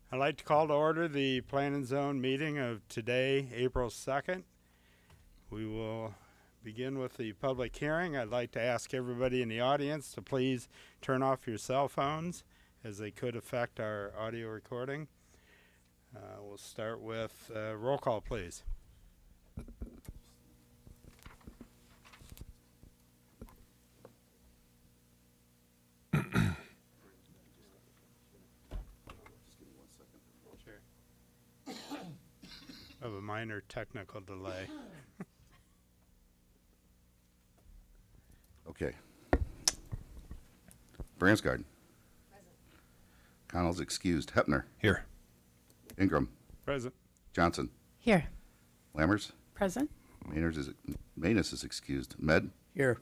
I'd like to call to order the Plan and Zone meeting of today, April 2nd. We will begin with the public hearing. I'd like to ask everybody in the audience to please turn off your cell phones as they could affect our audio recording. We'll start with roll call, please. Sure. Of a minor technical delay. Okay. Bransgard. Present. Connell's excused. Hepner. Here. Ingram. Present. Johnson. Here. Lammers. Present. Manus is excused. Med. Here.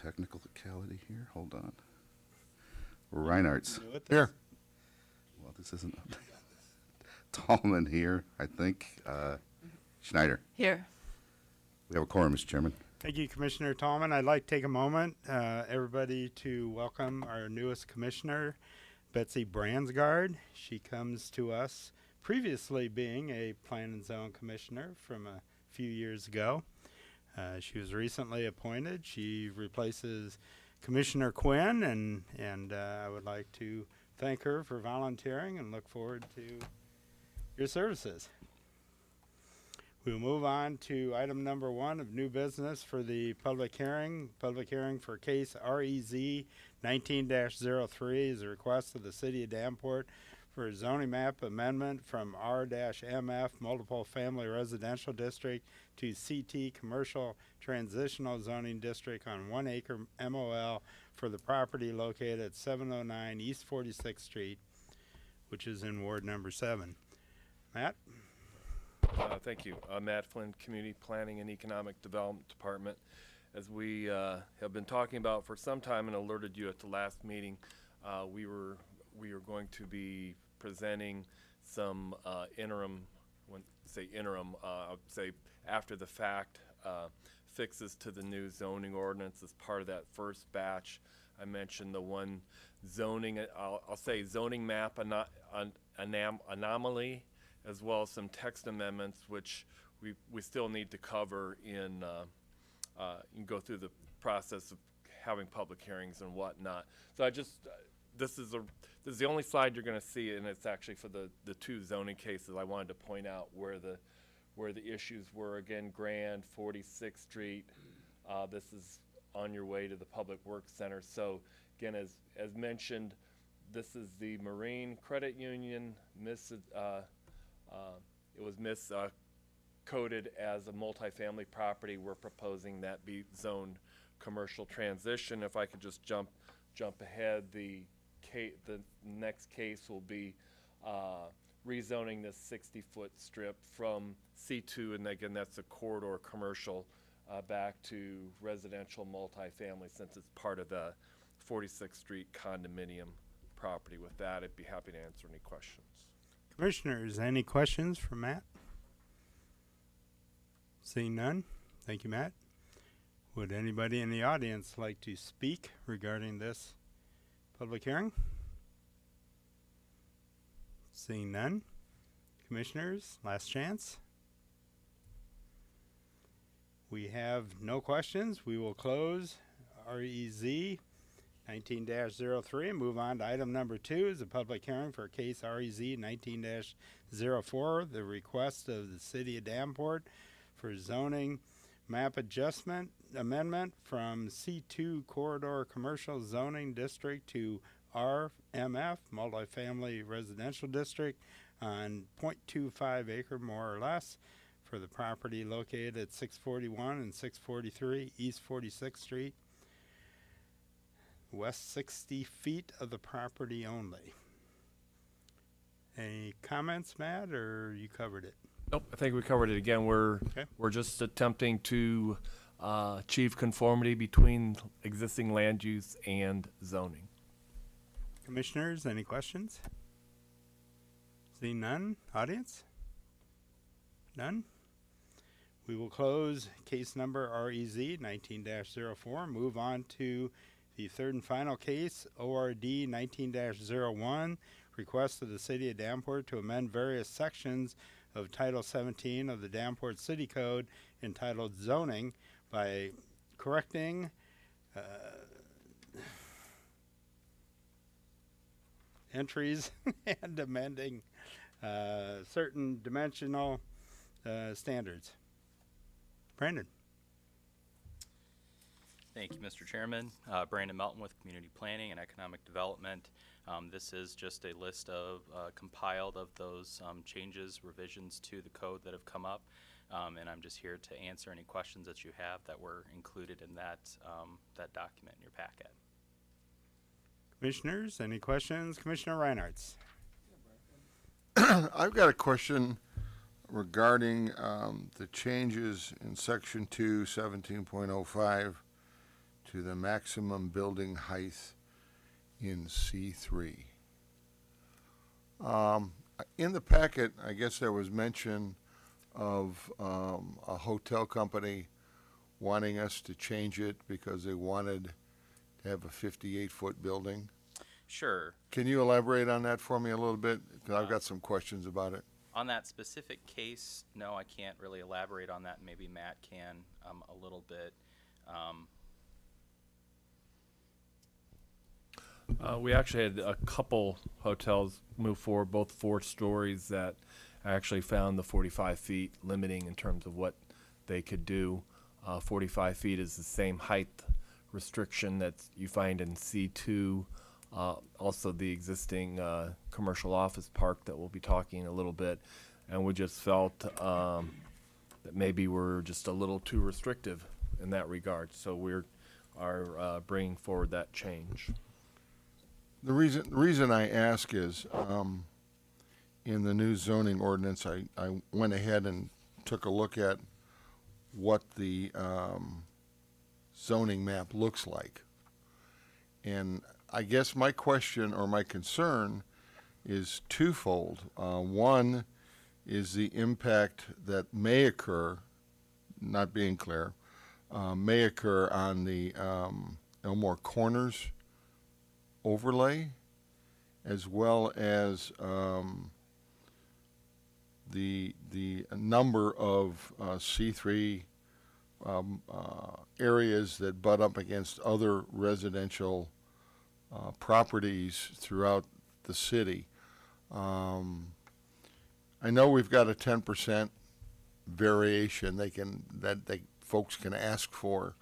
Technicality here. Hold on. Reinhardt. Do it Here. Well, this isn't. Tallman here, I think. Schneider. Here. We have a quorum, Mr. Chairman. Thank you, Commissioner Tallman. I'd like to take a moment, everybody, to welcome our newest commissioner, Betsy Bransgard. She comes to us previously being a Plan and Zone commissioner from a few years ago. She was recently appointed. She replaces Commissioner Quinn, and I would like to thank her for volunteering and look forward to your services. We'll move on to item number 1 of new business for the public hearing. Public hearing for case REZ 19-03 is a request of the City of Davenport for a zoning map amendment from R-MF Multiple Family Residential District to CT Commercial Transitional Zoning District on 1 acre MOL for the property located at 709 East 46th Street, which is in Ward number 7. Matt? Thank you. Matt Flynn, Community Planning and Economic Development Department. As we have been talking about for some time and alerted you at the last meeting, we are going to be presenting some interim, when say interim, I would say after the fact fixes to the new zoning ordinance as part of that first batch. I mentioned the one zoning, I'll say zoning map anomaly, as well as some text amendments, which we still need to cover in go through the process of having public hearings and whatnot. So I just this is the only slide you're going to see, and it's actually for the 2 zoning cases. I wanted to point out where the issues were. Again, Grand, 46th Street. This is on your way to the Public Works Center. So again, as mentioned, this is the Marine Credit Union. It was miscoded as a multifamily property. We're proposing that be zoned commercial transition. If I could just jump ahead, the next case will be rezoning this 60-foot strip from C2, and again, that's a corridor commercial, back to residential multifamily, since it's part of the 46th Street condominium property. With that, I'd be happy to answer any questions. Commissioners, any questions for Matt? Seeing none, thank you, Matt. Would anybody in the audience like to speak regarding this public hearing? Seeing none, commissioners, last chance. We have no questions. We will close REZ 19-03 and move on to item number 2 is a public hearing for case REZ 19-04, the request of the City of Davenport for zoning map adjustment amendment from C2 Corridor Commercial Zoning District to RMF Multifamily Residential District on 0.25 acre more or less for the property located at 641 and 643 East 46th Street, west 60 feet of the property only. Any comments, Matt, or you covered it? Nope, I think we covered it. Again, we're just attempting to achieve conformity between existing land use and zoning. Commissioners, any questions? Seeing none, audience? None? We will close case number REZ 19-04, move on to The third and final case, ORD 19-01, request of the City of Davenport to amend various sections of Title 17 of the Davenport City Code entitled Zoning by correcting entries and amending certain dimensional standards. Brandon. Thank you, Mr. Chairman. Brandon Melton with Community Planning and Economic Development. This is just a list of compiled of those changes, revisions to the code that have come up, and I'm just here to answer any questions that you have that were included in that document in your packet. Commissioners, any questions? Commissioner Reinhardt. I've got a question regarding the changes in Section 2, 17.05 to the maximum building height in C3. In the packet, I guess there was mention of a hotel company wanting us to change it because they wanted to have a 58-foot building. Sure. Can you elaborate on that for me a little bit? 'Cause I've got some questions about it. On that specific case, no, I can't really elaborate on that. Maybe Matt can a little bit. We actually had a couple hotels move forward, both 4 stories, that actually found the 45 feet limiting in terms of what they could do. 45 feet is the same height restriction that you find in C2. Also the existing commercial office park that we'll be talking a little bit. And we just felt that maybe we're just a little too restrictive in that regard. So we are bringing forward that change. The reason I ask is, in the new zoning ordinance, I went ahead and took a look at what the zoning map looks like. And I guess my question or my concern is twofold. One is the impact that may occur, not being clear, may occur on the Elmore Corners overlay, as well as the number of C3 areas that butt up against other residential properties throughout the city. I know we've got a 10% variation that folks can ask for.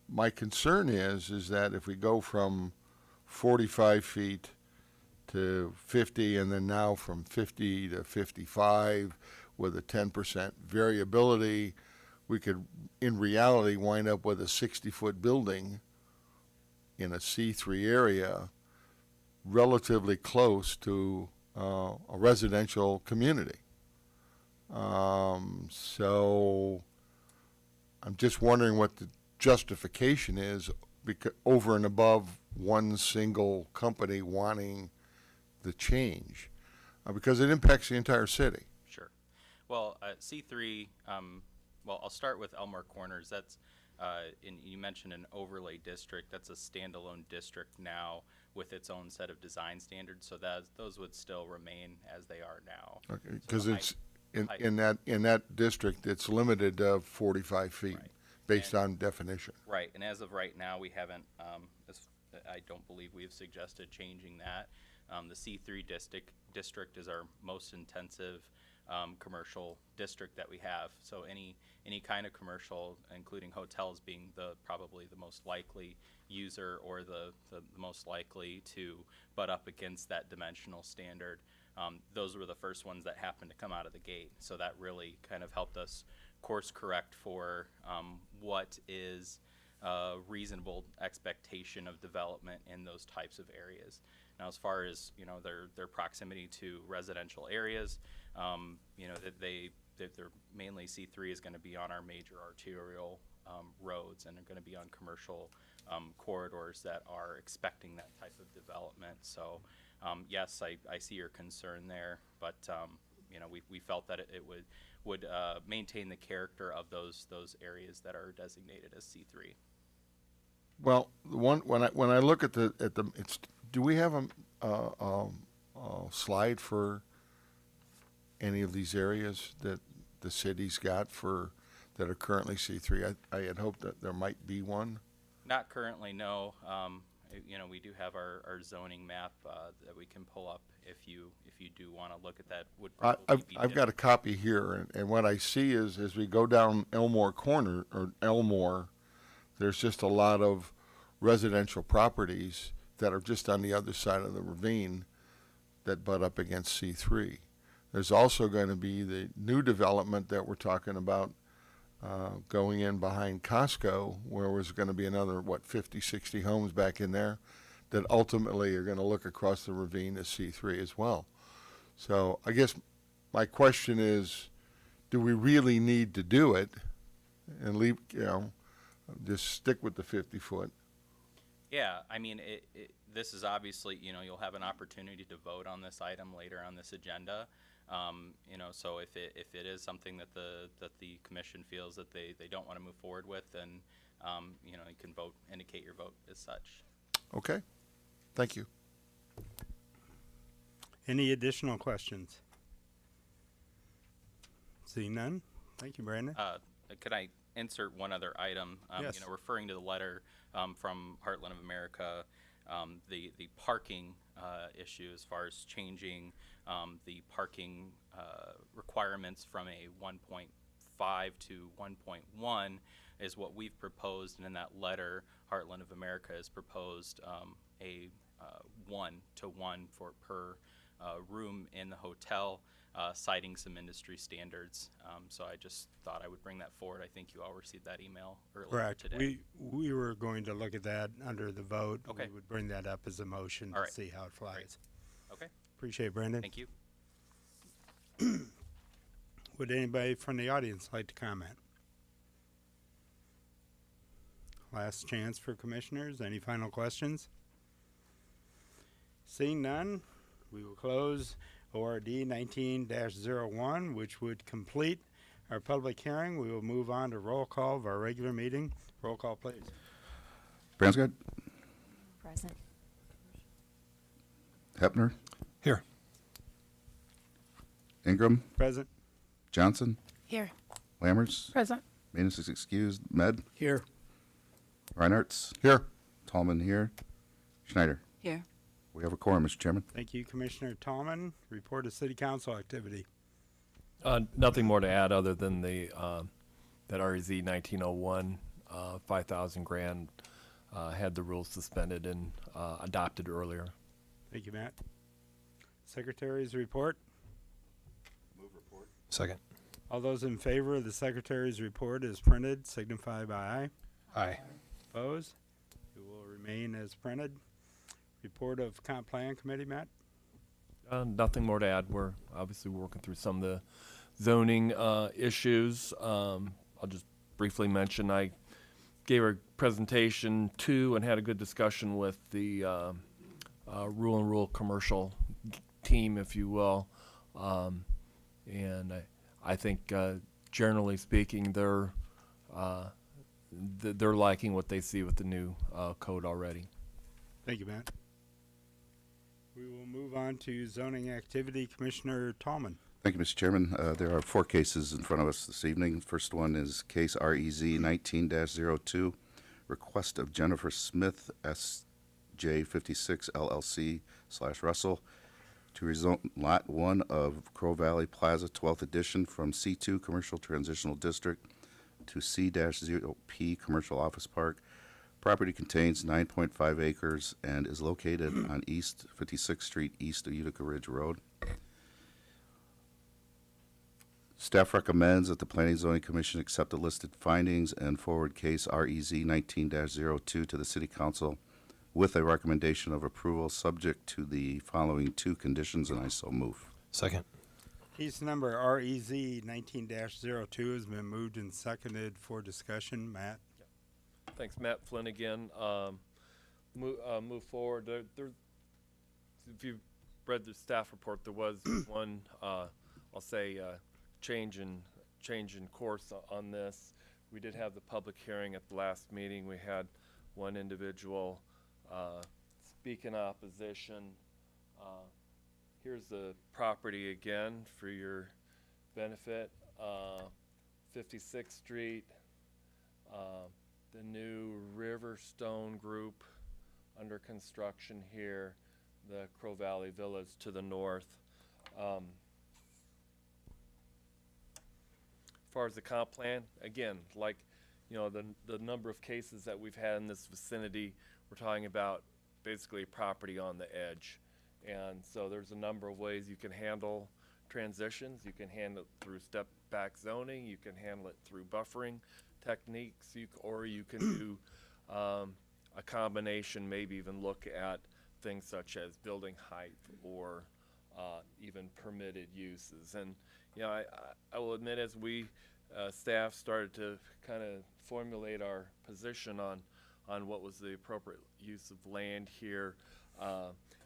My concern is that if we go from 45 feet to 50 and then now from 50 to 55 with a 10% variability, we could in reality wind up with a 60-foot building in a C3 area relatively close to a residential community. So I'm just wondering what the justification is over and above one single company wanting the change, because it impacts the entire city. Sure. Well, C3, well, I'll start with Elmore Corners. That's, you mentioned an overlay district. That's a standalone district now with its own set of design standards, so those would still remain as they are now. Okay, because So it's in that district, it's limited to 45 feet. Right. Based on definition. Right, and as of right now, we haven't, I don't believe we've suggested changing that. The C3 district is our most intensive commercial district that we have. So any kind of commercial, including hotels being probably the most likely user or the most likely to butt up against that dimensional standard. Those were the first ones that happened to come out of the gate. So that really kind of helped us course correct for what is a reasonable expectation of development in those types of areas. Now, as far as their proximity to residential areas, that they're mainly C3 is going to be on our major arterial roads, and they're going to be on commercial corridors that are expecting that type of development. So, yes, I see your concern there, but we felt that it would maintain the character of those areas that are designated as C3. Well, the one, when I look at the, do we have a slide for any of these areas that the city's got that are currently C3? I had hoped that there might be one. Not currently, no. We do have our zoning map that we can pull up if you do want to look at that. Would probably be I've got a copy here, and what I see is as we go down Elmore Corner, or Elmore, there's just a lot of residential properties that are just on the other side of the ravine that butt up against C3. There's also going to be the new development that we're talking about going in behind Costco, where there's going to be another, 50, 60 homes back in there that ultimately are going to look across the ravine as C3 as well. So I guess my question is, do we really need to do it and leave, just stick with the 50-foot? Yeah, I mean, this is obviously, you'll have an opportunity to vote on this item later on this agenda. So if it is something that the commission feels that they don't want to move forward with, then, you can indicate your vote as such. Okay, thank you. Any additional questions? Seeing none? Thank you, Brandon. Could I insert one other item? Yes. Referring to the letter from Heartland of America, the parking issue as far as changing the parking requirements from a 1.5 to 1.1 is what we've proposed, and in that letter, Heartland of America has proposed a 1-to-1 per room in the hotel, citing some industry standards. So I just thought I would bring that forward. I think you all received that email earlier Correct. today. We were going to look at that under the vote. Okay. We would bring that up as a motion All to right. see how it flies. Okay, Appreciate it, Brandon. thank you. Would anybody from the audience like to comment? Last chance for commissioners. Any final questions? Seeing none, we will close ORD 19-01, which would complete our public hearing. We will move on to roll call of our regular meeting. Roll call, please. Bransgard, Present. Hepner, Here. Ingram, Present. Johnson, Here. Lammers, Present. Manus is excused, Med, Here. Reinhardt, Here. Tallman here, Schneider. Here. We have a quorum, Mr. Chairman. Thank you, Commissioner Tallman. Report of City Council activity. Nothing more to add other than the that REZ 1901, 5,000 grand, had the rules suspended and adopted earlier. Thank you, Matt. Secretary's report. Second. All those in favor of the Secretary's report as printed signify by aye. Aye. Opposed? It will remain as printed. Report of Comp Plan Committee, Matt? Nothing more to add. We're obviously working through some of the zoning issues. I'll just briefly mention I gave a presentation to and had a good discussion with the rural commercial team, if you will. And I think generally speaking, they're liking what they see with the new code already. Thank you, Matt. We will move on to zoning activity. Commissioner Tallman. Thank you, Mr. Chairman. There are 4 cases in front of us this evening. First one is case REZ 19-02, request of Jennifer Smith, SJ56 LLC /Russell, to rezone Lot 1 of Crow Valley Plaza 12th Edition from C2 Commercial Transitional District to C-0P Commercial Office Park. Property contains 9.5 acres and is located on East 56th Street, east of Utica Ridge Road. Staff recommends that the Planning and Zoning Commission accept the listed findings and forward case REZ 19-02 to the City Council with a recommendation of approval subject to the following 2 conditions, and I so move. Second. Case number REZ 19-02 has been moved and seconded for discussion. Matt? Thanks, Matt Flynn again. Move forward. If you've read the staff report, there was one, I'll say, change in course on this. We did have the public hearing at the last meeting. We had one individual speak in opposition. Here's the property again for your benefit. 56th Street, the new Riverstone Group under construction here, the Crow Valley Villas to the north. As far as the comp plan, again, like, you know, the number of cases that we've had in this vicinity, we're talking about basically property on the edge. And so there's a number of ways you can handle transitions. You can handle it through step back zoning, you can handle it through buffering techniques, or you can do a combination, maybe even look at things such as building height or even permitted uses. And you know, I will admit, as we staff started to kind of formulate our position on what was the appropriate use of land here,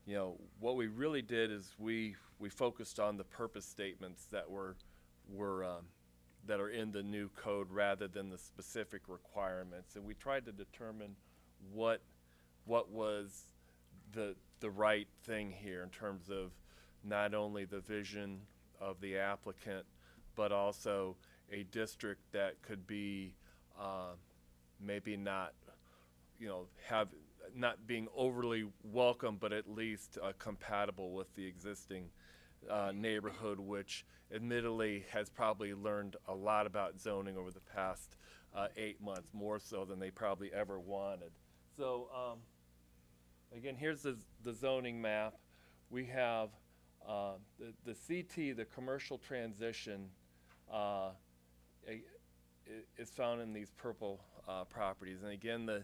you know, what we really did is we focused on the purpose statements that were that are in the new code rather than the specific requirements, and we tried to determine what was the right thing here in terms of not only the vision of the applicant, but also a district that could be maybe not, you know, not being overly welcome, but at least compatible with the existing neighborhood, which admittedly has probably learned a lot about zoning over the past 8 months, more so than they probably ever wanted. So again, here's the zoning map. We have the CT, the commercial transition, is found in these purple properties. And again, the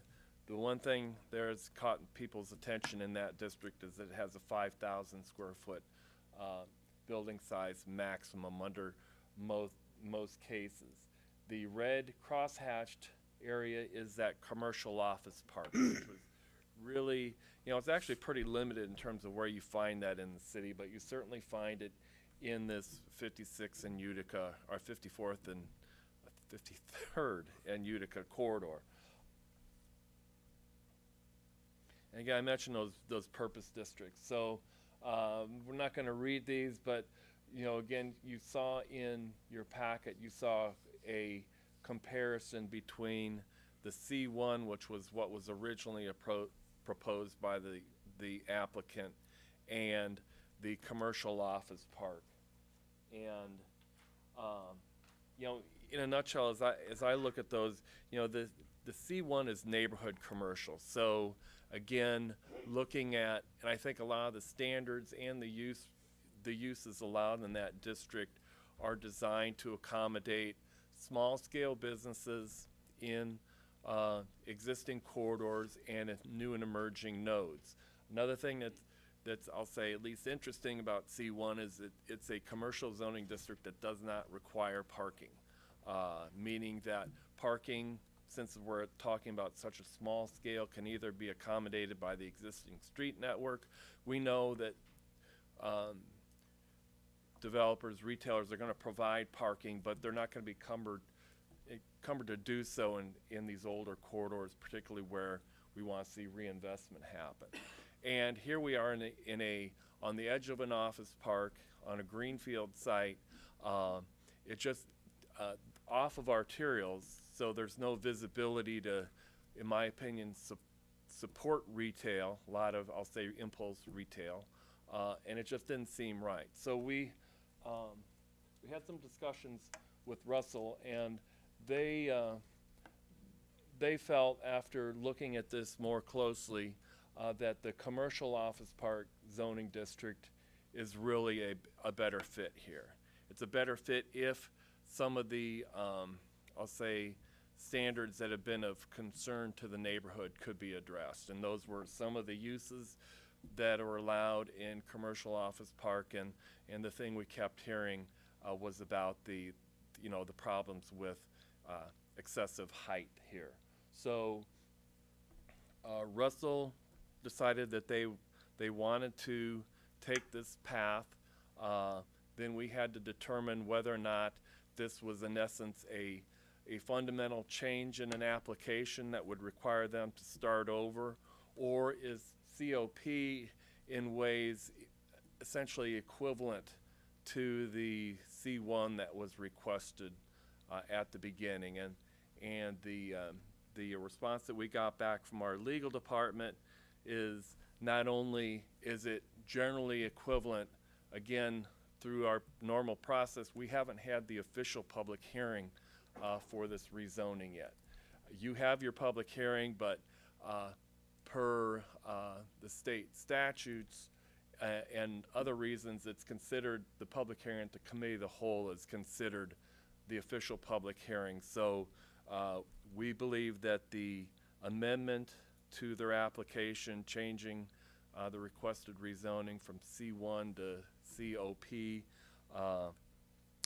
one thing there that's caught people's attention in that district is that it has a 5,000 square foot building size maximum under most cases. The red cross-hatched area is that commercial office park, which was really, you know, it's actually pretty limited in terms of where you find that in the city, but you certainly find it in this 56th and Utica, or 54th and 53rd and Utica corridor. And again, I mentioned those purpose districts. So we're not going to read these, but you know, again, you saw in your packet, you saw a comparison between the C1, which was what was originally proposed by the applicant, and the commercial office park. And you know, in a nutshell, as I look at those, you know, the C1 is neighborhood commercial. So again, looking at, and I think a lot of the standards and the uses allowed in that district are designed to accommodate small scale businesses in existing corridors and new and emerging nodes. Another thing that's I'll say at least interesting about C1 is it's a commercial zoning district that does not require parking, meaning that parking, since we're talking about such a small scale, can either be accommodated by the existing street network. We know that developers, retailers are going to provide parking, but they're not going to be encumbered to do so in these older corridors, particularly where we want to see reinvestment happen. And here we are on the edge of an office park on a greenfield site. It just off of arterials, so there's no visibility to, in my opinion, support retail. A lot of, I'll say, impulse retail, and it just didn't seem right. So we had some discussions with Russell, and they felt, after looking at this more closely, that the commercial office park zoning district is really a better fit here. It's a better fit if some of the, I'll say, standards that have been of concern to the neighborhood could be addressed. And those were some of the uses that are allowed in commercial office park, and the thing we kept hearing was about the problems with excessive height here. So Russell decided that they wanted to take this path. Then we had to determine whether or not this was in essence a a fundamental change in an application that would require them to start over? Or is COP in ways essentially equivalent to the C1 that was requested at the beginning? And the response that we got back from our legal department is not only is it generally equivalent, again, through our normal process, we haven't had the official public hearing for this rezoning yet. You have your public hearing, but per the state statutes and other reasons, it's considered, the public hearing at the committee of the whole is considered the official public hearing. So we believe that the amendment to their application, changing the requested rezoning from C1 to COP,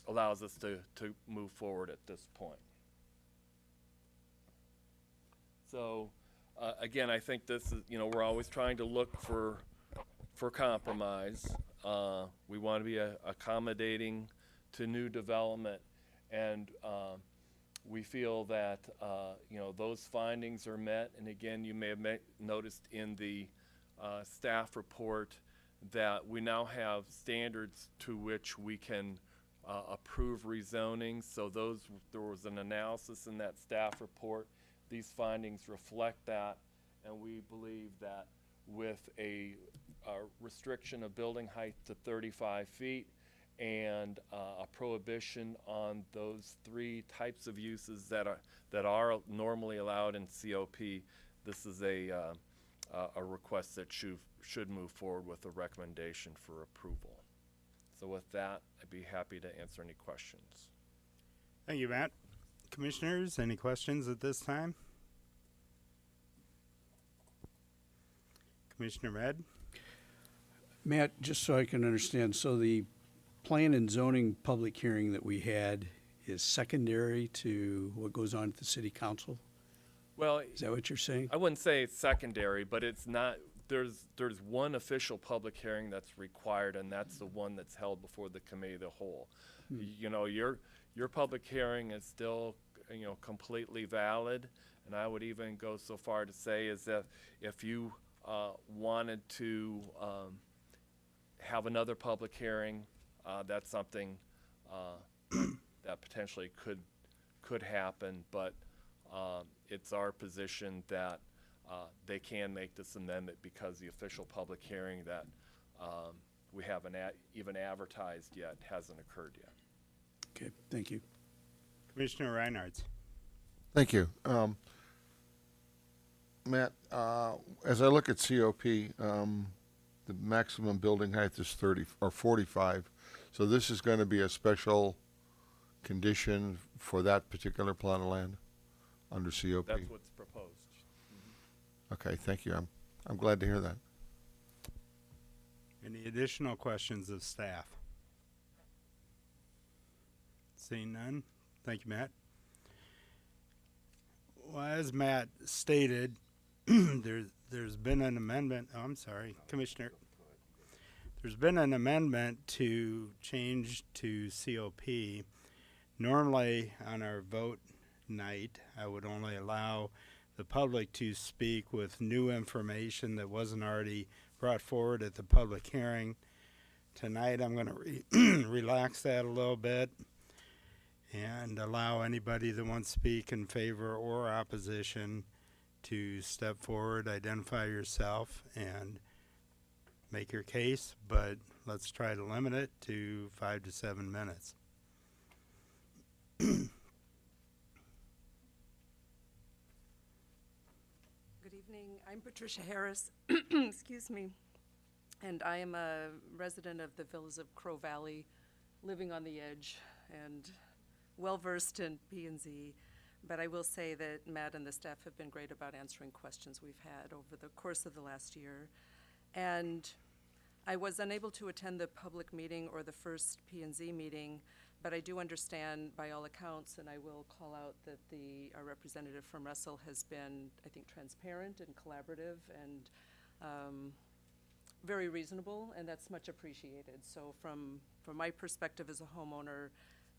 allows us to move forward at this point. So again, I think this is, we're always trying to look for compromise. We want to be accommodating to new development, and we feel that those findings are met. And again, you may have noticed in the staff report that we now have standards to which we can approve rezoning. So there was an analysis in that staff report. These findings reflect that, and we believe that with a restriction of building height to 35 feet and a prohibition on those 3 types of uses that are normally allowed in COP, this is a request that should move forward with a recommendation for approval. So with that, I'd be happy to answer any questions. Thank you, Matt. Commissioners, any questions at this time? Commissioner Med? Matt, just so I can understand, so the plan and zoning public hearing that we had is secondary to what goes on at the city council? Well, Is that what you're saying? I wouldn't say it's secondary, but it's not. There's one official public hearing that's required, and that's the one that's held before the committee of the whole. Your public hearing is still completely valid, and I would even go so far to say is that if you wanted to have another public hearing, that's something that potentially could happen, but it's our position that they can make this amendment because the official public hearing that we haven't even advertised yet hasn't occurred yet. Okay, thank you. Commissioner Reinhardt? Thank you. Matt, as I look at COP, the maximum building height is 30 or 45. So this is going to be a special condition for that particular plot of land under COP. That's what's proposed. Okay, thank you. I'm glad to hear that. Any additional questions of staff? Seeing none. Thank you, Matt. Well, as Matt stated, there's been an amendment. Oh, I'm sorry, Commissioner. There's been an amendment to change to COP. Normally, on our vote night, I would only allow the public to speak with new information that wasn't already brought forward at the public hearing. Tonight, I'm going to relax that a little bit and allow anybody that wants to speak in favor or opposition to step forward, identify yourself, and make your case, but let's try to limit it to 5 to 7 minutes. Good evening. I'm Patricia Harris, excuse me, and I am a resident of the Villas of Crow Valley, living on the edge and well-versed in P&Z. But I will say that Matt and the staff have been great about answering questions we've had over the course of the last year. And I was unable to attend the public meeting or the first P&Z meeting, but I do understand by all accounts, and I will call out that our representative from Russell has been, I think, transparent and collaborative and very reasonable, and that's much appreciated. So from my perspective as a homeowner,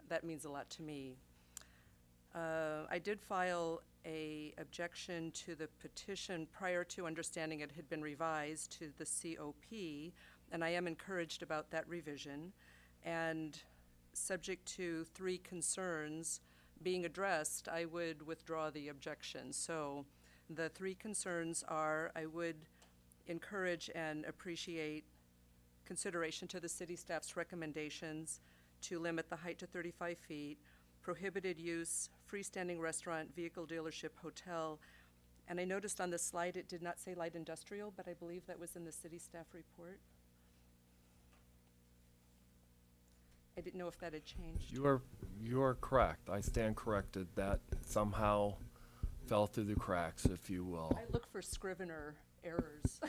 that means a lot to me. I did file a objection to the petition prior to understanding it had been revised to the COP, and I am encouraged about that revision. And subject to 3 concerns being addressed, I would withdraw the objection. So the 3 concerns are, I would encourage and appreciate consideration to the city staff's recommendations to limit the height to 35 feet, prohibited use, freestanding restaurant, vehicle dealership, hotel. And I noticed on the slide it did not say light industrial, but I believe that was in the city staff report. I didn't know if that had changed. You are correct. I stand corrected. That somehow fell through the cracks, if you will. I look for Scrivener errors.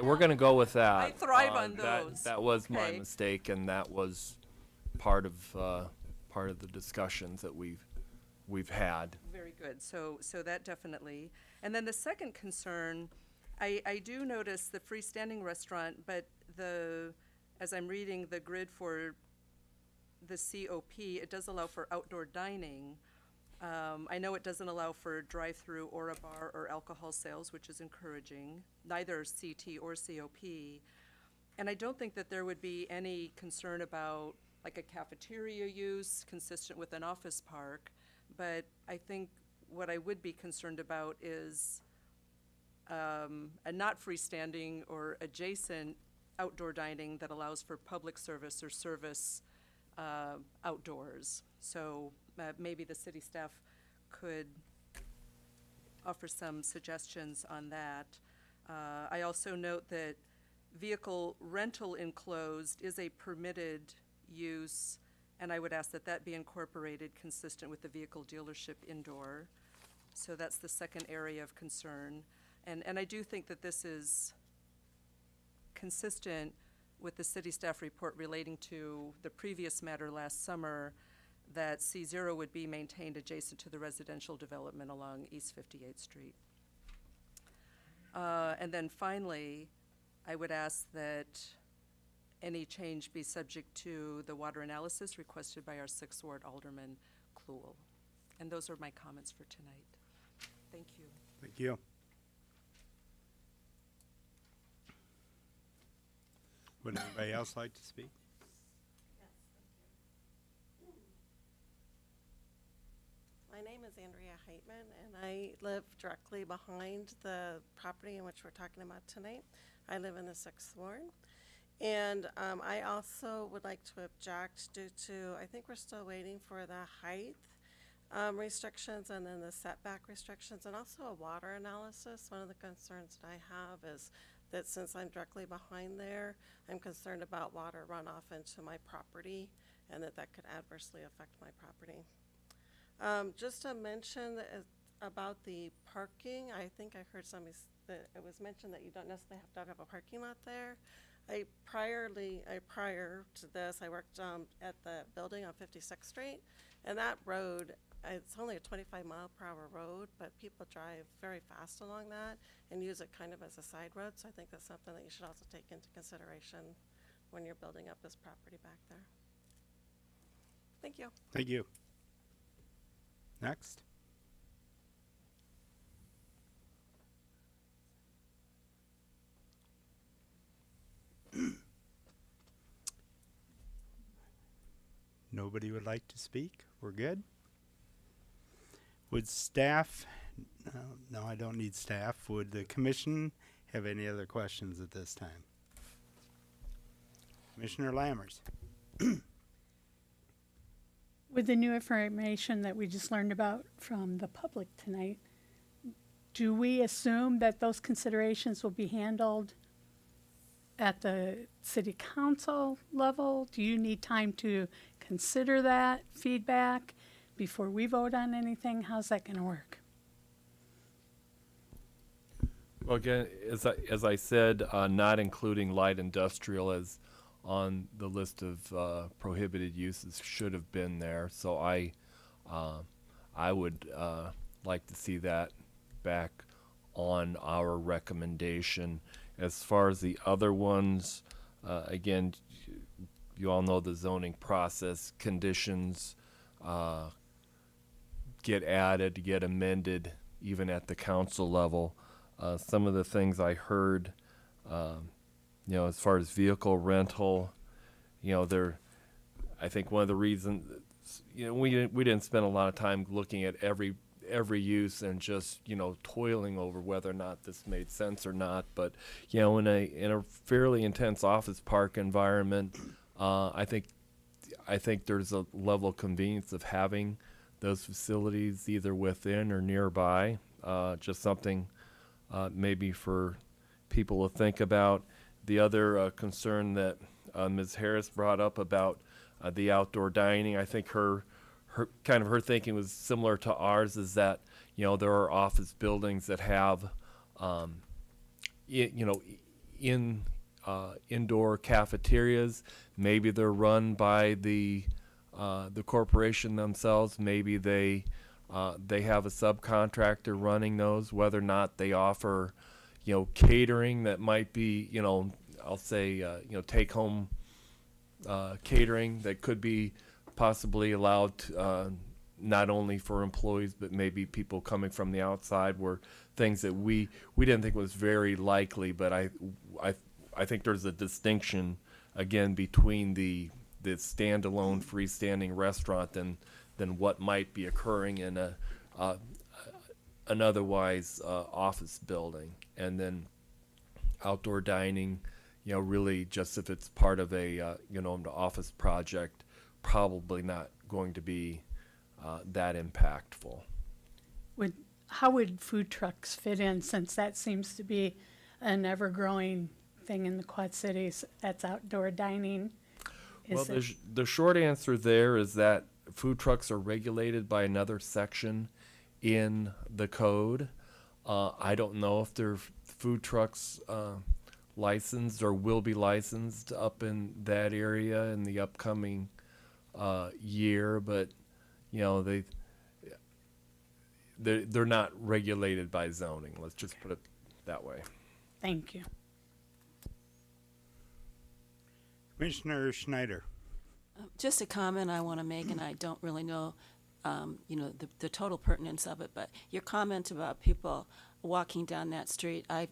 We're going to go with that. I thrive on That- those. That was my Okay. mistake, and that was part of the discussions that we've had. Very good. So that definitely. And then the second concern, I do notice the freestanding restaurant, but as I'm reading the grid for the COP, it does allow for outdoor dining. I know it doesn't allow for drive-through or a bar or alcohol sales, which is encouraging, neither CT or COP. And I don't think that there would be any concern about like a cafeteria use consistent with an office park. But I think what I would be concerned about is a not freestanding or adjacent outdoor dining that allows for public service or service outdoors. So maybe the city staff could offer some suggestions on that. I also note that vehicle rental enclosed is a permitted use, and I would ask that that be incorporated consistent with the vehicle dealership indoor. So that's the second area of concern. And I do think that this is consistent with the city staff report relating to the previous matter last summer, that C0 would be maintained adjacent to the residential development along East 58th Street. And then finally, I would ask that any change be subject to the water analysis requested by our 6th Ward Alderman Kluel. And those are my comments for tonight. Thank you. Thank you. Would anybody else like to speak? My name is Andrea Heitman, and I live directly behind the property in which we're talking about tonight. I live in the 6th Ward. And I also would like to object due to, I think we're still waiting for the height restrictions and then the setback restrictions and also a water analysis. One of the concerns that I have is that since I'm directly behind there, I'm concerned about water runoff into my property and that could adversely affect my property. Just to mention about the parking, I think I heard that it was mentioned that you don't necessarily have to have a parking lot there. Prior to this, I worked at the building on 56th Street, and that road, it's only a 25-mile-per-hour road, but people drive very fast along that and use it kind of as a side road, so I think that's something that you should also take into consideration when you're building up this property back there. Thank you. Thank you. Next. Nobody would like to speak? We're good? Would staff, no, I don't need staff. Would the commission have any other questions at this time? Commissioner Lammers. With the new information that we just learned about from the public tonight, do we assume that those considerations will be handled at the city council level? Do you need time to consider that feedback before we vote on anything? How's that going to work? Well, again, as I said, not including light industrial as on the list of prohibited uses should have been there. So I would like to see that back on our recommendation. As far as the other ones, again, you all know the zoning process conditions get added, get amended, even at the council level. Some of the things I heard, as far as vehicle rental, I think one of the reasons, we didn't spend a lot of time looking at every use and just toiling over whether or not this made sense or not. But in a fairly intense office park environment, I think there's a level of convenience of having those facilities either within or nearby. Just something maybe for people to think about. The other concern that Ms. Harris brought up about the outdoor dining, I think her thinking was similar to ours, is that there are office buildings that have indoor cafeterias. Maybe they're run by the corporation themselves. Maybe they have a subcontractor running those. Whether or not they offer catering that might be I'll say take home catering that could be possibly allowed not only for employees but maybe people coming from the outside, were things that we didn't think was very likely. But I think there's a distinction again between the standalone freestanding restaurant than what might be occurring in an otherwise office building. And then outdoor dining, really just if it's part of a an office project, probably not going to be that impactful. How would food trucks fit in, since that seems to be an ever-growing thing in the Quad Cities? That's outdoor dining. Well, the short answer there is that food trucks are regulated by another section in the code. I don't know if they're food trucks licensed or will be licensed up in that area in the upcoming year, but they're not regulated by zoning. Let's just put it that way. Thank you. Commissioner Schneider. Just a comment I want to make, and I don't really know, the total pertinence of it, but your comment about people walking down that street, I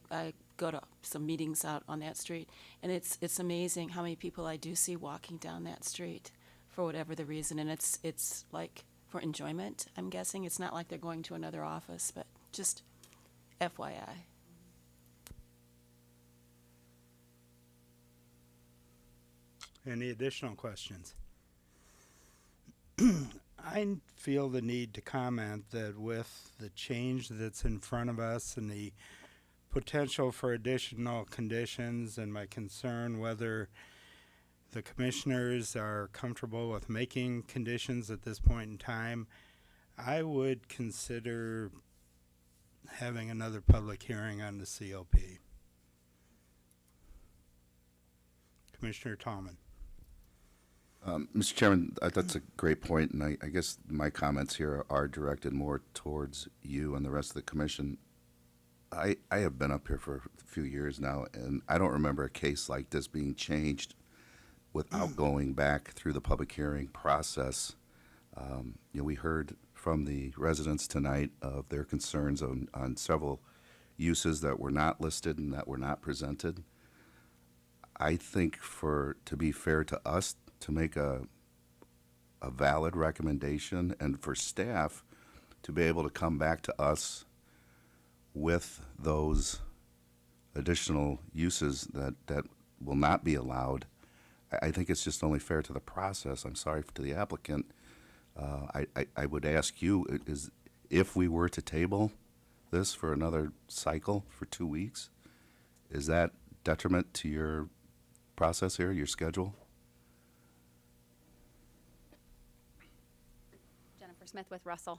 go to some meetings out on that street, and it's amazing how many people I do see walking down that street for whatever the reason, and it's like for enjoyment, I'm guessing. It's not like they're going to another office, but just FYI. Any additional questions? I feel the need to comment that with the change that's in front of us and the potential for additional conditions, and my concern whether the commissioners are comfortable with making conditions at this point in time, I would consider having another public hearing on the COP. Commissioner Tallman. Mr. Chairman, that's a great point, and I guess my comments here are directed more towards you and the rest of the commission. I have been up here for a few years now, and I don't remember a case like this being changed without going back through the public hearing process. We heard from the residents tonight of their concerns on several uses that were not listed and that were not presented. I think to be fair to us, to make a valid recommendation, and for staff to be able to come back to us with those additional uses that will not be allowed, I think it's just only fair to the process. I'm sorry to the applicant. I would ask you, if we were to table this for another cycle for 2 weeks, is that detriment to your process here, your schedule? Smith with Russell.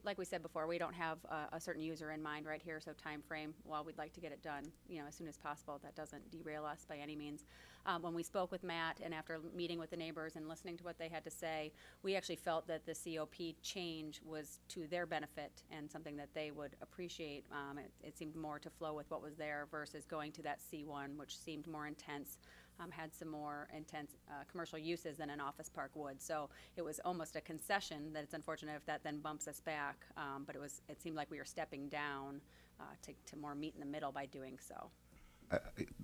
Like we said before, we don't have a certain user in mind right here, so time frame, while we'd like to get it done, as soon as possible, that doesn't derail us by any means. When we spoke with Matt, and after meeting with the neighbors and listening to what they had to say, we actually felt that the COP change was to their benefit and something that they would appreciate. It seemed more to flow with what was there versus going to that C1, which seemed more intense. had some more intense commercial uses than an office park would. So it was almost a concession that it's unfortunate if that then bumps us back. But it seemed like we were stepping down to more meet in the middle by doing so.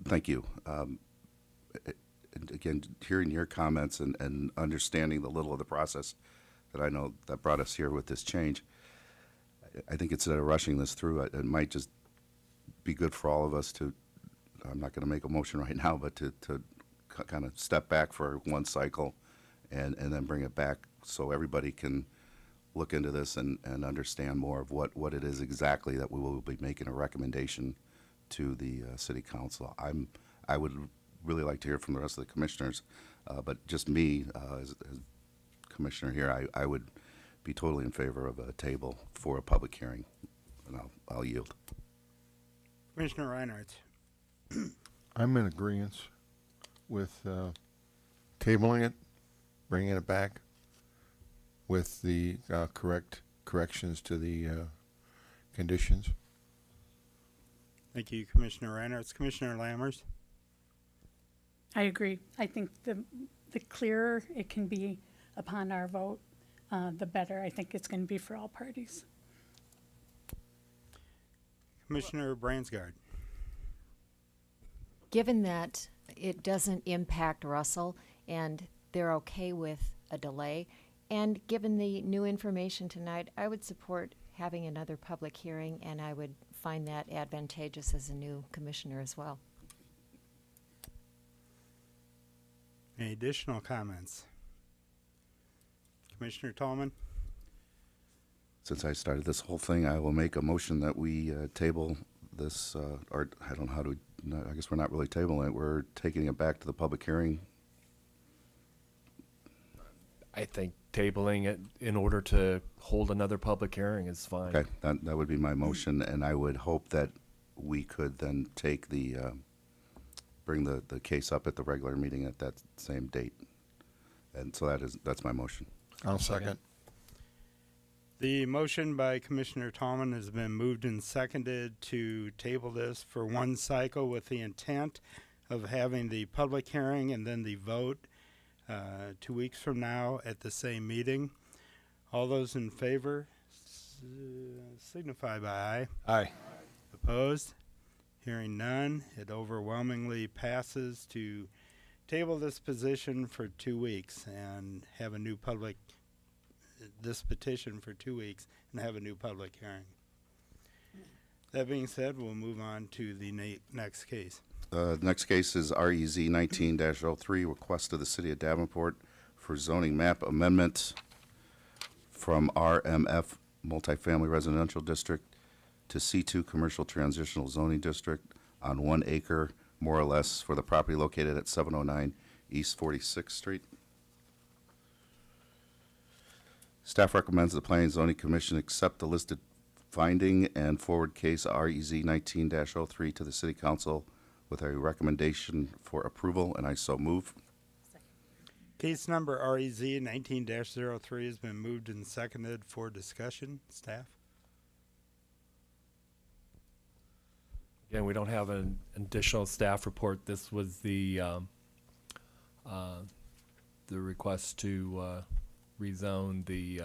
Thank you. And again, hearing your comments and understanding the little of the process that I know that brought us here with this change, I think instead of rushing this through, it might just be good for all of us to, I'm not going to make a motion right now, but to kind of step back for one cycle and then bring it back so everybody can look into this and understand more of what it is exactly that we will be making a recommendation to the city council. I would really like to hear from the rest of the commissioners, but just me as commissioner here, I would be totally in favor of a table for a public hearing, and I'll yield. Commissioner Reinhardt. I'm in agreement with tabling it, bringing it back with the corrections to the conditions. Thank you, Commissioner Reinhardt. Commissioner Lammers. I agree. I think the clearer it can be upon our vote, the better I think it's going to be for all parties. Commissioner Bransgard. Given that it doesn't impact Russell and they're okay with a delay, and given the new information tonight, I would support having another public hearing, and I would find that advantageous as a new commissioner as well. Any additional comments? Commissioner Tallman. Since I started this whole thing, I will make a motion that we table this, or I don't know how to, no, I guess we're not really tabling it, we're taking it back to the public hearing. I think tabling it in order to hold another public hearing is fine. Okay, that would be my motion, and I would hope that we could then take bring the case up at the regular meeting at that same date. And so that's my motion. I'll second. The motion by Commissioner Tallman has been moved and seconded to table this for one cycle with the intent of having the public hearing and then the vote 2 weeks from now at the same meeting. All those in favor signify by aye. Aye. Opposed? Hearing none, it overwhelmingly passes to table this position for 2 weeks and have a new this petition for 2 weeks and have a new public hearing. That being said, we'll move on to the next case. The next case is REZ 19-03, request of the City of Davenport for zoning map amendment from RMF Multifamily Residential District to C2 Commercial Transitional Zoning District on 1 acre, more or less, for the property located at 709 East 46th Street. Staff recommends the Planning and Zoning Commission accept the listed finding and forward case REZ 19-03 to the City Council with a recommendation for approval, and I so move. Case number REZ 19-03 has been moved and seconded for discussion. Staff? Again, we don't have an additional staff report. This was the request to rezone the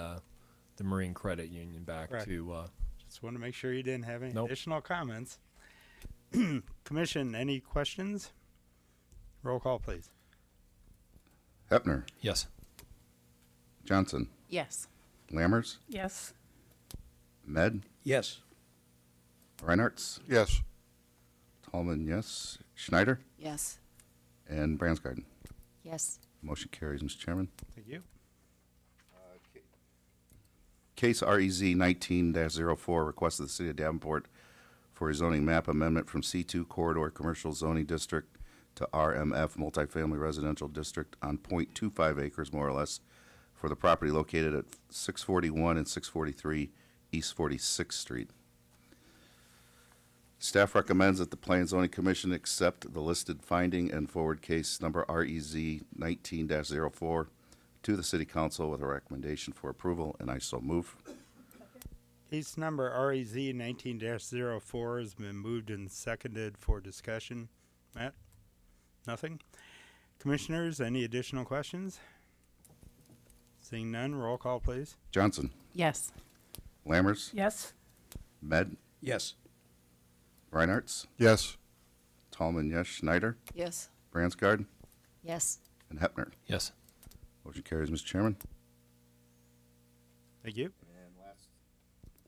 Marine Credit Union back Correct. to. Just want to make sure you didn't have any Nope. additional comments. Commission, any questions? Roll call, please. Hepner, Yes. Johnson, Yes. Lammers, Yes. Med, Yes. Reinhardt, Yes. Tallman, yes, Schneider, Yes. and Bransgarden. Yes. Motion carries, Mr. Chairman. Thank you. Case REZ 19-04, request of the City of Davenport for a zoning map amendment from C2 Corridor Commercial Zoning District to RMF Multifamily Residential District on .25 acres, more or less, for the property located at 641 and 643 East 46th Street. Staff recommends that the Plan and Zoning Commission accept the listed finding and forward case number REZ 19-04 to the City Council with a recommendation for approval, and I so move. Case number REZ 19-04 has been moved and seconded for discussion. Matt? Nothing? Commissioners, any additional questions? Seeing none, roll call, please. Johnson, Yes. Lammers, Yes. Med, Yes. Reinhardt, Yes. Tallman, yes, Schneider, Yes. Bransgard, Yes. and Hepner. Yes. Motion carries, Mr. Chairman. Thank you.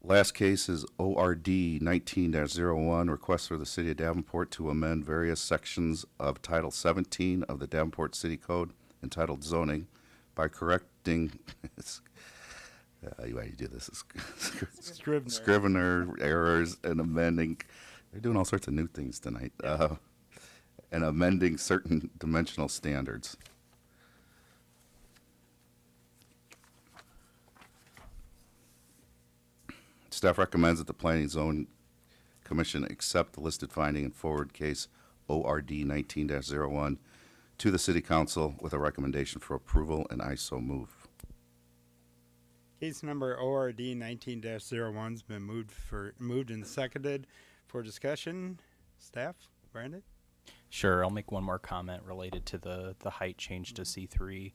Last case is ORD 19-01, request for the City of Davenport to amend various sections of Title 17 of the Davenport City Code entitled zoning by correcting, why do you do this? Scrivener. Scrivener errors and amending, they're doing all sorts of new things tonight, and amending certain dimensional standards. Staff recommends that the Planning and Zone Commission accept the listed finding and forward case ORD 19-01 to the City Council with a recommendation for approval, and I so move. Case number ORD 19-01's been moved and seconded for discussion. Staff, Brandon? Sure, I'll make one more comment related to the height change to C3.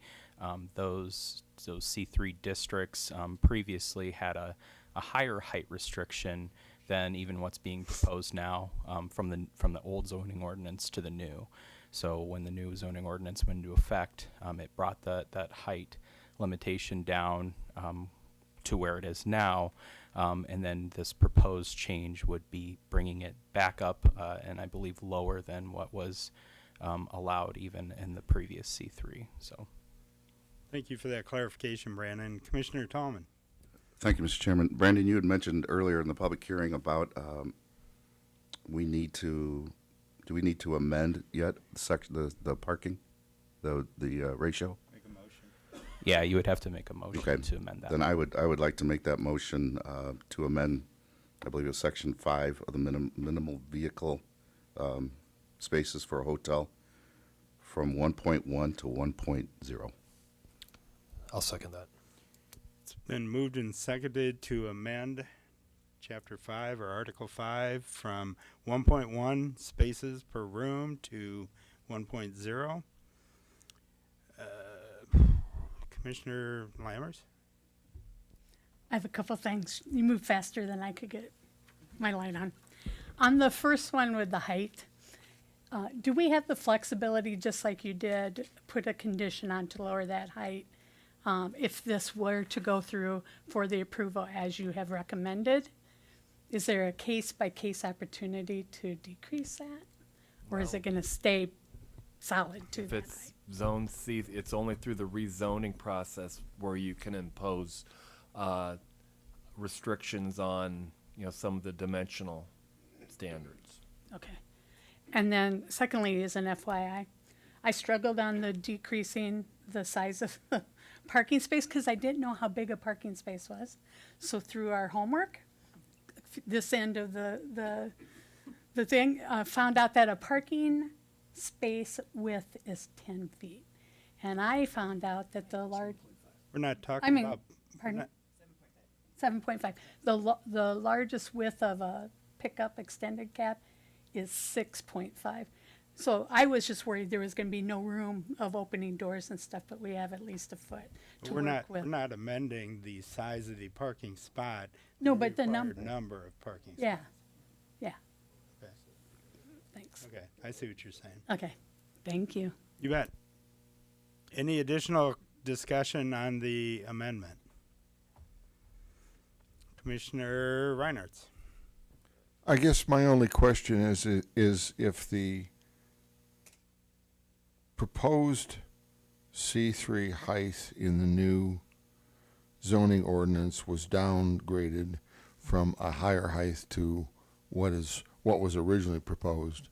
Those C3 districts previously had a higher height restriction than even what's being proposed now from the old zoning ordinance to the new. So when the new zoning ordinance went into effect, it brought that height limitation down to where it is now, and then this proposed change would be bringing it back up, and I believe lower than what was allowed even in the previous C3. So, Thank you for that clarification, Brandon. Commissioner Tallman? Thank you, Mr. Chairman. Brandon, you had mentioned earlier in the public hearing about do we need to amend yet the parking, the ratio? yeah, you would have to make a motion Okay. to amend that. Then I would like to make that motion to amend, I believe it's section 5 of the minimal vehicle spaces for a hotel from 1.1 to 1.0. I'll second that. It's been moved and seconded to amend Chapter 5 or Article 5 from 1.1 spaces per room to 1.0. Commissioner Lammers? I have a couple things. You moved faster than I could get my light on. On the first one with the height, do we have the flexibility, just like you did, put a condition on to lower that height if this were to go through for the approval as you have recommended? Is there a case-by-case opportunity to decrease that? Or is it going to stay solid to If that it's height? Zone C, it's only through the rezoning process where you can impose restrictions on, some of the dimensional standards. Okay. And then secondly, as an FYI, I struggled on the decreasing the size of the parking space because I didn't know how big a parking space was. So through our homework, this end of the thing, found out that a parking space width is 10 feet. And I found out that the large, We're not talking I mean, about. pardon? 7.5. The largest width of a pickup extended cab is 6.5. So I was just worried there was going to be no room of opening doors and stuff, but we have at least a foot to We're work not with. amending the size of the parking spot. No, but the required number. number of parking spots. Yeah, yeah. Okay. Thanks. Okay, I see what you're saying. Okay, thank you. You bet. Any additional discussion on the amendment? Commissioner Reinhardt? I guess my only question is if the proposed C3 height in the new zoning ordinance was downgraded from a higher height to what was originally proposed.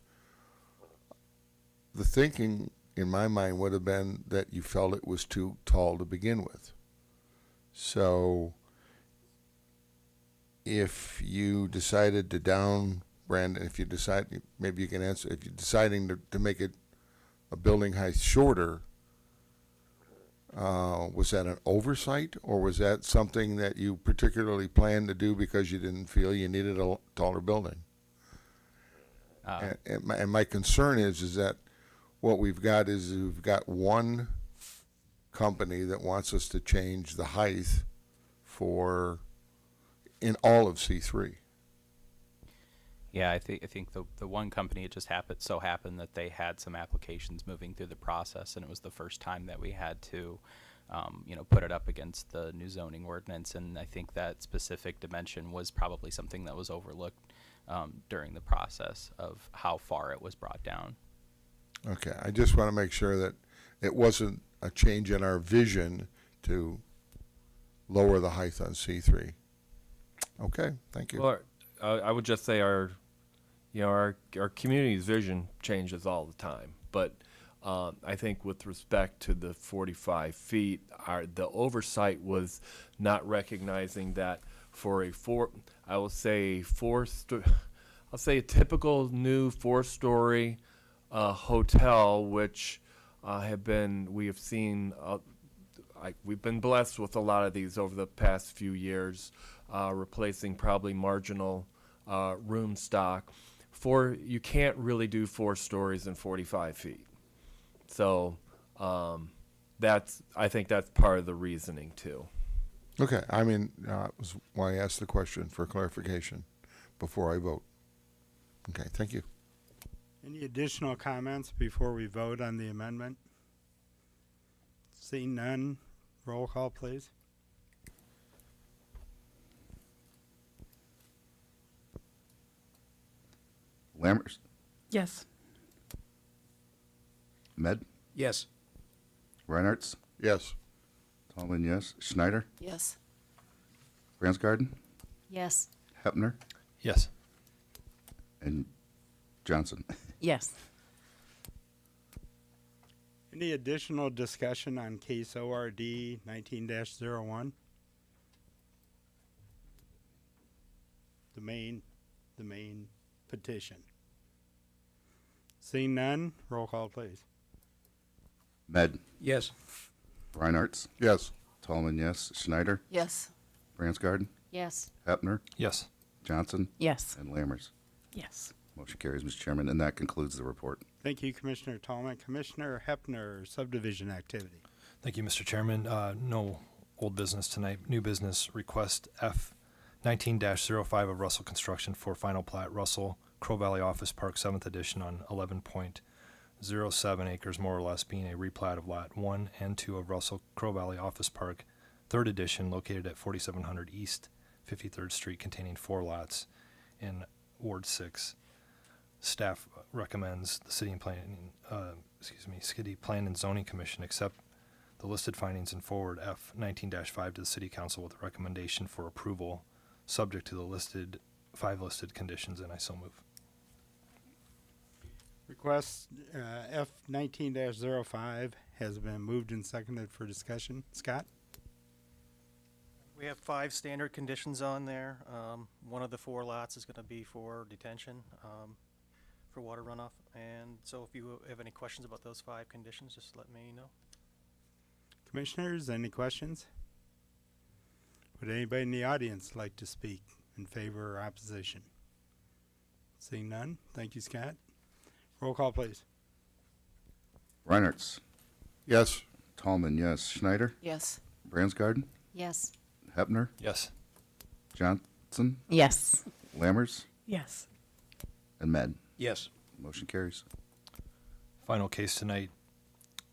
The thinking in my mind would have been that you felt it was too tall to begin with. So if you decided to Brandon, if you decide, maybe you can answer, if you're deciding to make it a building height shorter, was that an oversight, or was that something that you particularly planned to do because you didn't feel you needed a taller building? And my concern is that what we've got is we've got one company that wants us to change the height in all of C3. Yeah, I think the one company, it just happened that they had some applications moving through the process, and it was the first time that we had to, put it up against the new zoning ordinance, and I think that specific dimension was probably something that was overlooked during the process of how far it was brought down. Okay, I just want to make sure that it wasn't a change in our vision to lower the height on C3. Okay, thank you. Well, I would just say our community's vision changes all the time, but I think with respect to the 45 feet, the oversight was not recognizing that for I'll say a typical new 4-story hotel, which we have seen. We've been blessed with a lot of these over the past few years, replacing probably marginal room stock. You can't really do 4 stories and 45 feet. So I think that's part of the reasoning too. Okay, I mean, that was why I asked the question for clarification before I vote. Okay, thank you. Any additional comments before we vote on the amendment? Seeing none, roll call, please. Lammers, Yes. Med, Yes. Reinhardt, Yes. Tallman, yes. Schneider, Yes. Bransgarden, Yes. Hepner, Yes. and Johnson. Yes. Any additional discussion on case ORD 19-01? The main petition. Seeing none, roll call, please. Med, Yes. Reinhardt, Yes. Tallman, yes. Schneider, Yes. Bransgarden, Yes. Hepner, Yes. Johnson, Yes. and Lammers. Yes. Motion carries, Mr. Chairman, and that concludes the report. Thank you, Commissioner Tallman. Commissioner Hepner, subdivision activity. Thank you, Mr. Chairman. No old business tonight. New business request F 19-05 of Russell Construction for final plat Russell Crow Valley Office Park 7th Edition on 11.07 acres, more or less, being a replat of Lot 1 and 2 of Russell Crow Valley Office Park 3rd Edition, located at 4700 East 53rd Street, containing 4 lots in Ward 6. Staff recommends the City Plan and Zoning Commission accept the listed findings and forward F 19-5 to the City Council with a recommendation for approval, subject to the 5 listed conditions, and I so move. Request F 19-05 has been moved and seconded for discussion. Scott? We have 5 standard conditions on there. One of the 4 lots is going to be for detention for water runoff. And so if you have any questions about those 5 conditions, just let me know. Commissioners, any questions? Would anybody in the audience like to speak in favor or opposition? Seeing none, thank you, Scott. Roll call, please. Reinhardt, Yes. Tallman, yes. Schneider, Yes. Bransgarden, Yes. Hepner, Yes. Johnson, Yes. Lammers, Yes. and Med. Yes. Motion carries. Final case tonight,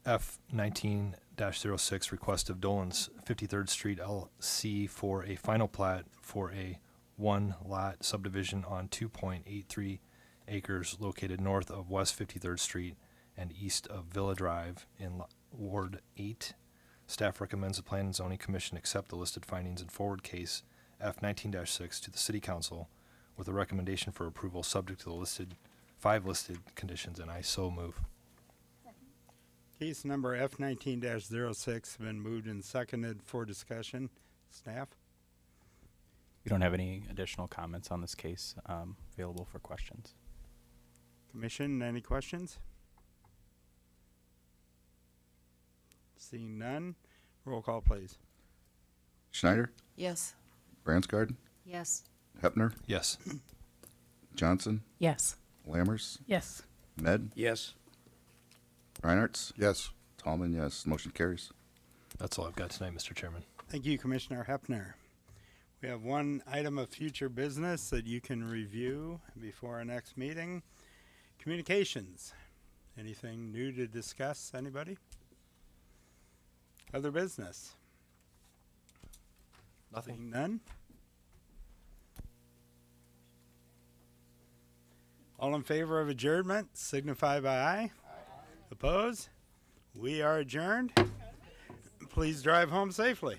F 19-06, request of Dolan's 53rd Street LC for a final plat for a 1-lot subdivision on 2.83 acres located north of West 53rd Street and east of Villa Drive in Ward 8. Staff recommends the Plan and Zoning Commission accept the listed findings and forward case F 19-6 to the City Council with a recommendation for approval subject to the 5 listed conditions, and I so move. Case number F 19-06 been moved and seconded for discussion. Staff? We don't have any additional comments on this case available for questions. Commission, any questions? Seeing none, roll call, please. Schneider, Yes. Bransgarden, Yes. Hepner, Yes. Johnson, Yes. Lammers, Yes. Med, Yes. Reinhardt? Yes. Tallman, yes. Motion carries. That's all I've got tonight, Mr. Chairman. Thank you, Commissioner Hepner. We have one item of future business that you can review before our next meeting. Communications. Anything new to discuss, anybody? Other business? Nothing. None? All in favor of adjournment, signify by aye. Oppose? We are adjourned. Please drive home safely.